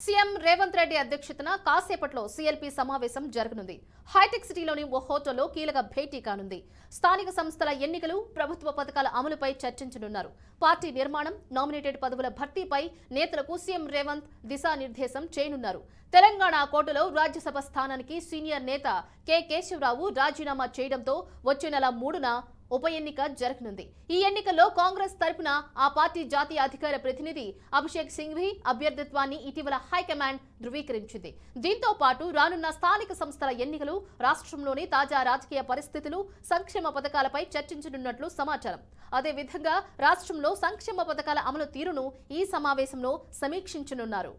CM Revanth Reddy అధ్యక్షతన కాసేపట్లో CLP సమావేశం జరగనుంది. హైటెక్ సిటీలోని ఓ హోటల్లో కీలక భేటీ కానుంది. స్థానిక సంస్థల ఎన్నికలు, ప్రభుత్వ పథకాల అమలుపై చర్చించనున్నారు. పార్టీ నిర్మాణం, నామినేటెడ్ పదవుల భర్తీపై నేతలకు సీఎం రేవంత్ దిశానిర్దేశం చేయనున్నారు. తెలంగాణ కోటలో రాజ్యసభ స్థానానికి సీనియర్ నేత కె కేశవరావు రాజీనామా చేయడంతో వచ్చే నెల 3న ఉప ఎన్నిక జరగనుంది. ఈ ఎన్నికల్లో కాంగ్రెస్ తరపున ఆ పార్టీ జాతీయ అధికార ప్రతినిధి అభిషేక్ సింఘ్వి అభ్యర్థిత్వాన్ని ఇటీవల హైకమాండ్ ధృవీకరించింది. దీంతో పాటు రానున్న స్థానిక సంస్థల ఎన్నికలు, రాష్ట్రంలోని తాజా రాజకీయ పరిస్థితులు, సంక్షేమ పథకాలపై చర్చించనున్నట్లు సమాచారం. అదేవిధంగా రాష్ట్రంలో సంక్షేమ పథకాల అమలు తీరును ఈ సమావేశంలో సమీక్షించనున్నారు.